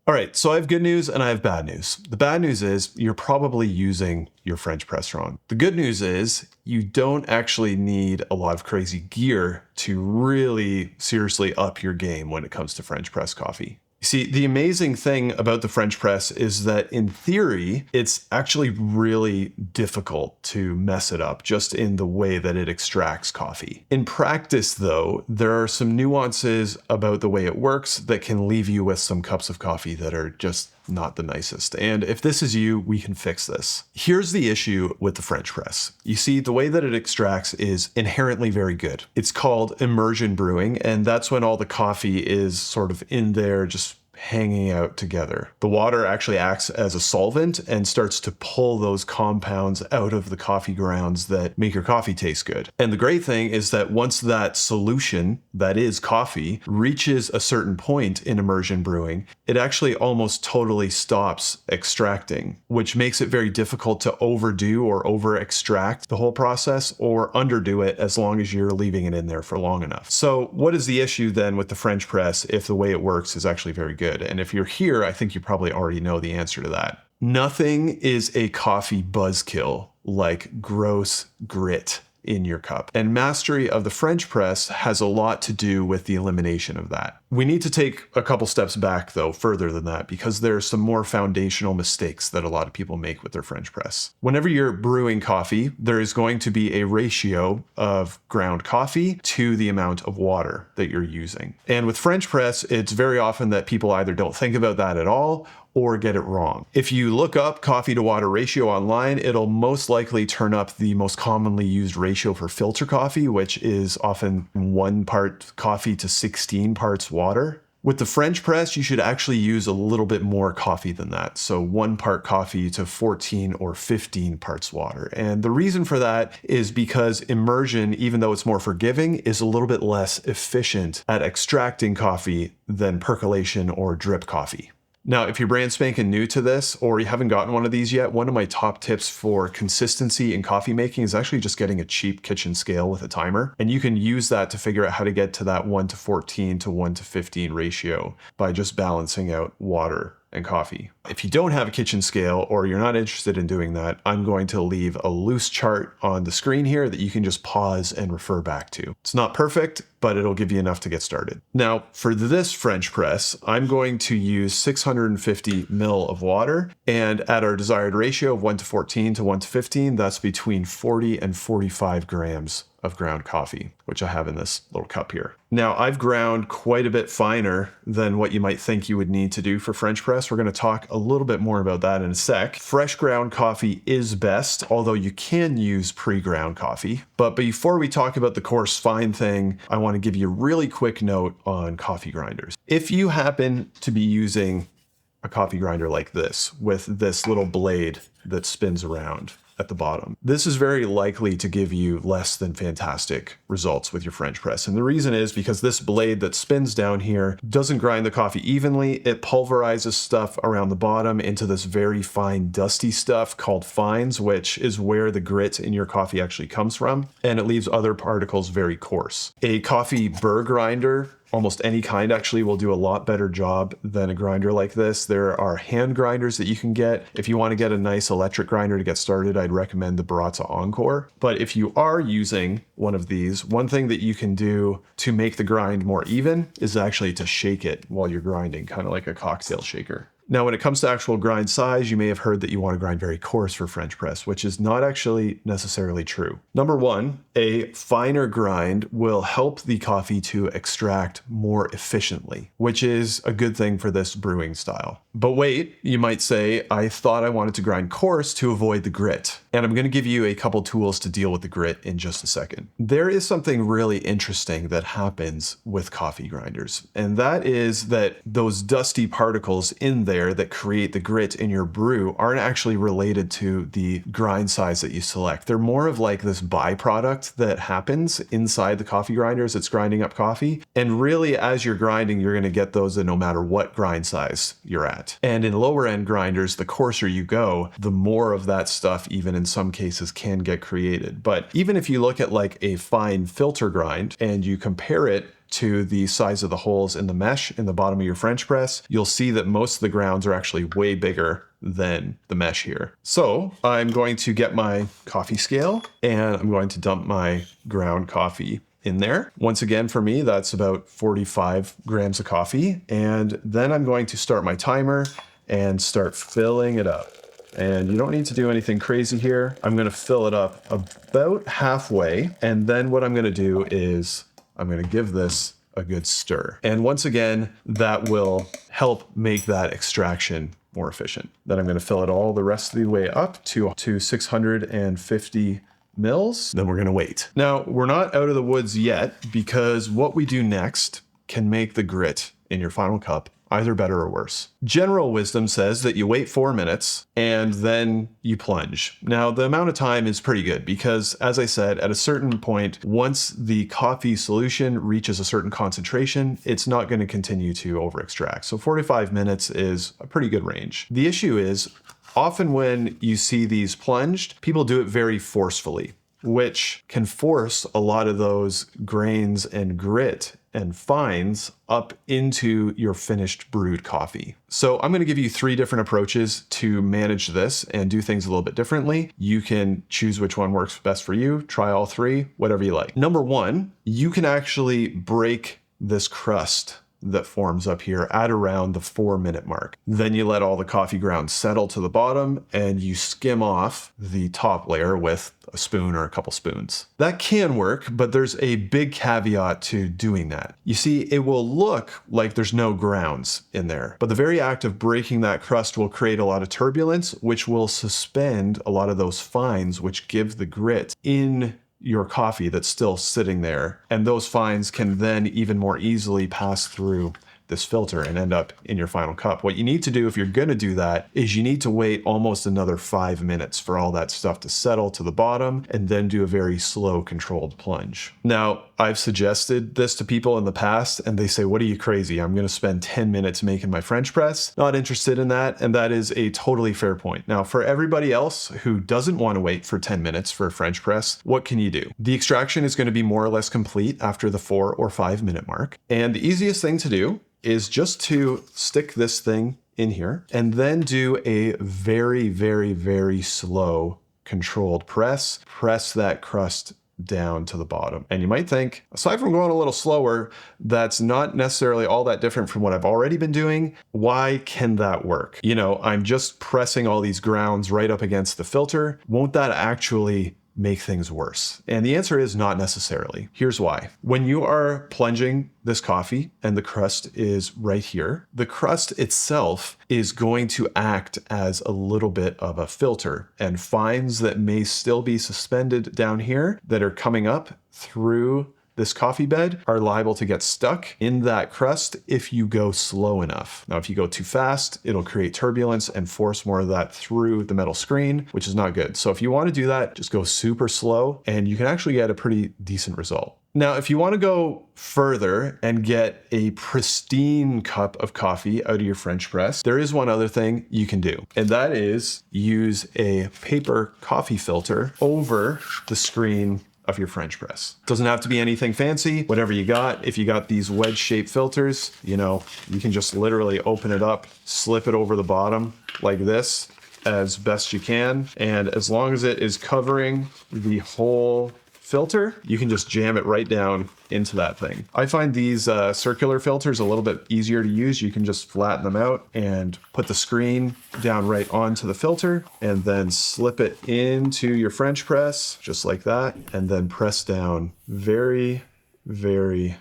All right, so I have good news and I have bad news. The bad news is you're probably using your French press wrong. The good news is you don't actually need a lot of crazy gear to really seriously up your game when it comes to French press coffee. See, the amazing thing about the French press is that in theory, it's actually really difficult to mess it up just in the way that it extracts coffee. In practice, though, there are some nuances about the way it works that can leave you with some cups of coffee that are just not the nicest. And if this is you, we can fix this. Here's the issue with the French press. You see, the way that it extracts is inherently very good. It's called immersion brewing, and that's when all the coffee is sort of in there just hanging out together. The water actually acts as a solvent and starts to pull those compounds out of the coffee grounds that make your coffee taste good. And the great thing is that once that solution, that is coffee, reaches a certain point in immersion brewing, it actually almost totally stops extracting, which makes it very difficult to overdo or over extract the whole process or underdo it as long as you're leaving it in there for long enough. So what is the issue then with the French press if the way it works is actually very good? And if you're here, I think you probably already know the answer to that. Nothing is a coffee buzzkill like gross grit in your cup. And mastery of the French press has a lot to do with the elimination of that. We need to take a couple steps back, though, further than that, because there are some more foundational mistakes that a lot of people make with their French press. Whenever you're brewing coffee, there is going to be a ratio of ground coffee to the amount of water that you're using. And with French press, it's very often that people either don't think about that at all or get it wrong. If you look up coffee to water ratio online, it'll most likely turn up the most commonly used ratio for filter coffee, which is often 1 part coffee to 16 parts water. With the French press, you should actually use a little bit more coffee than that. So 1 part coffee to 14 or 15 parts water. And the reason for that is because immersion, even though it's more forgiving, is a little bit less efficient at extracting coffee than percolation or drip coffee. Now, if you're brand spanking new to this or you haven't gotten one of these yet, one of my top tips for consistency in coffee making is actually just getting a cheap kitchen scale with a timer. And you can use that to figure out how to get to that 1 to 14 to 1 to 15 ratio by just balancing out water and coffee. If you don't have a kitchen scale or you're not interested in doing that, I'm going to leave a loose chart on the screen here that you can just pause and refer back to. It's not perfect, but it'll give you enough to get started. Now, for this French press, I'm going to use 650 ml of water, and at our desired ratio of 1 to 14 to 1 to 15, that's between 40 and 45 grams of ground coffee, which I have in this little cup here. Now, I've ground quite a bit finer than what you might think you would need to do for French press. We're going to talk a little bit more about that in a sec. Fresh ground coffee is best, although you can use pre-ground coffee. But before we talk about the coarse fine thing, I want to give you a really quick note on coffee grinders. If you happen to be using a coffee grinder like this, with this little blade that spins around at the bottom, this is very likely to give you less than fantastic results with your French press. And the reason is because this blade that spins down here doesn't grind the coffee evenly. It pulverizes stuff around the bottom into this very fine, dusty stuff called fines, which is where the grit in your coffee actually comes from. And it leaves other particles very coarse. A coffee burr grinder, almost any kind actually, will do a lot better job than a grinder like this. There are hand grinders that you can get. If you want to get a nice electric grinder to get started, I'd recommend the Baratza Encore. But if you are using one of these, one thing that you can do to make the grind more even is actually to shake it while you're grinding, kind of like a cocktail shaker. Now, when it comes to actual grind size, you may have heard that you want to grind very coarse for French press, which is not actually necessarily true. Number one, a finer grind will help the coffee to extract more efficiently, which is a good thing for this brewing style. But wait, you might say, I thought I wanted to grind coarse to avoid the grit. And I'm going to give you a couple tools to deal with the grit in just a second. There is something really interesting that happens with coffee grinders, and that is that those dusty particles in there that create the grit in your brew aren't actually related to the grind size that you select. They're more of like this byproduct that happens inside the coffee grinder as it's grinding up coffee. And really, as you're grinding, you're going to get those no matter what grind size you're at. And in lower end grinders, the coarser you go, the more of that stuff, even in some cases, can get created. But even if you look at like a fine filter grind and you compare it to the size of the holes in the mesh in the bottom of your French press, you'll see that most of the grounds are actually way bigger than the mesh here. So I'm going to get my coffee scale and I'm going to dump my ground coffee in there. Once again, for me, that's about 45 grams of coffee. And then I'm going to start my timer and start filling it up. And you don't need to do anything crazy here. I'm gonna fill it up about halfway. And then what I'm gonna do is I'm gonna give this a good stir. And once again, that will help make that extraction more efficient. Then I'm gonna fill it all the rest of the way up to 650 mils. Then we're gonna wait. Now, we're not out of the woods yet because what we do next can make the grit in your final cup either better or worse. General wisdom says that you wait 4 minutes and then you plunge. Now, the amount of time is pretty good because, as I said, at a certain point, once the coffee solution reaches a certain concentration, it's not going to continue to over extract. So 45 minutes is a pretty good range. The issue is, often when you see these plunged, people do it very forcefully, which can force a lot of those grains and grit and fines up into your finished brewed coffee. So I'm gonna give you 3 different approaches to manage this and do things a little bit differently. You can choose which one works best for you, try all 3, whatever you like. Number 1, you can actually break this crust that forms up here at around the 4-minute mark. Then you let all the coffee grounds settle to the bottom and you skim off the top layer with a spoon or a couple spoons. That can work, but there's a big caveat to doing that. You see, it will look like there's no grounds in there, but the very act of breaking that crust will create a lot of turbulence, which will suspend a lot of those fines, which give the grit in your coffee that's still sitting there. And those fines can then even more easily pass through this filter and end up in your final cup. What you need to do if you're going to do that is you need to wait almost another 5 minutes for all that stuff to settle to the bottom and then do a very slow controlled plunge. Now, I've suggested this to people in the past and they say, what are you, crazy? I'm going to spend 10 minutes making my French press. Not interested in that. And that is a totally fair point. Now, for everybody else who doesn't want to wait for 10 minutes for a French press, what can you do? The extraction is going to be more or less complete after the 4 or 5 minute mark. And the easiest thing to do is just to stick this thing in here and then do a very, very, very slow controlled press. Press that crust down to the bottom. And you might think, aside from going a little slower, that's not necessarily all that different from what I've already been doing. Why can that work? You know, I'm just pressing all these grounds right up against the filter. Won't that actually make things worse? And the answer is not necessarily. Here's why. When you are plunging this coffee and the crust is right here, the crust itself is going to act as a little bit of a filter, and fines that may still be suspended down here that are coming up through this coffee bed are liable to get stuck in that crust if you go slow enough. Now, if you go too fast, it'll create turbulence and force more of that through the metal screen, which is not good. So if you want to do that, just go super slow and you can actually get a pretty decent result. Now, if you want to go further and get a pristine cup of coffee out of your French press, there is one other thing you can do, and that is use a paper coffee filter over the screen of your French press. Doesn't have to be anything fancy, whatever you got. If you got these wedge-shaped filters, you know, you can just literally open it up, slip it over the bottom like this as best you can. And as long as it is covering the whole filter, you can just jam it right down into that thing. I find these circular filters a little bit easier to use. You can just flatten them out and put the screen down right onto the filter and then slip it into your French press just like that, and then press down very, very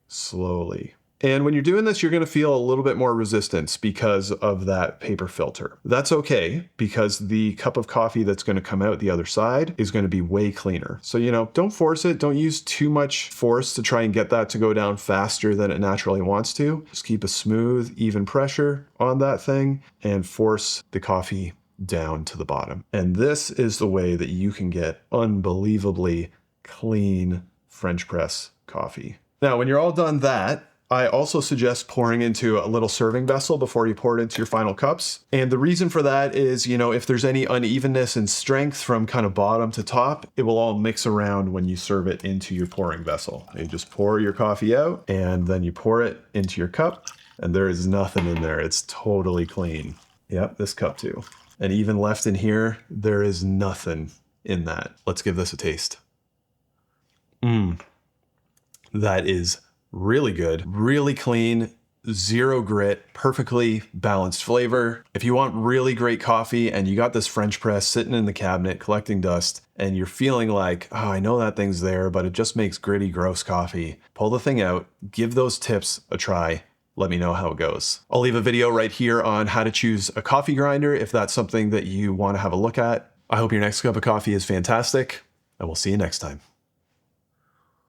slowly. And when you're doing this, you're going to feel a little bit more resistance because of that paper filter. That's okay, because the cup of coffee that's going to come out the other side is going to be way cleaner. So, you know, don't force it. Don't use too much force to try and get that to go down faster than it naturally wants to. Just keep a smooth, even pressure on that thing and force the coffee down to the bottom. And this is the way that you can get unbelievably clean French press coffee. Now, when you're all done that, I also suggest pouring into a little serving vessel before you pour it into your final cups. And the reason for that is, if there's any unevenness in strength from kind of bottom to top, it will all mix around when you serve it into your pouring vessel. You just pour your coffee out and then you pour it into your cup and there is nothing in there. It's totally clean. Yep, this cup too. And even left in here, there is nothing in that. Let's give this a taste. That is really good, really clean, zero grit, perfectly balanced flavor. If you want really great coffee and you got this French press sitting in the cabinet collecting dust and you're feeling like, oh, I know that thing's there, but it just makes gritty, gross coffee, pull the thing out, give those tips a try. Let me know how it goes. I'll leave a video right here on how to choose a coffee grinder if that's something that you want to have a look at. I hope your next cup of coffee is fantastic, and we'll see you next time.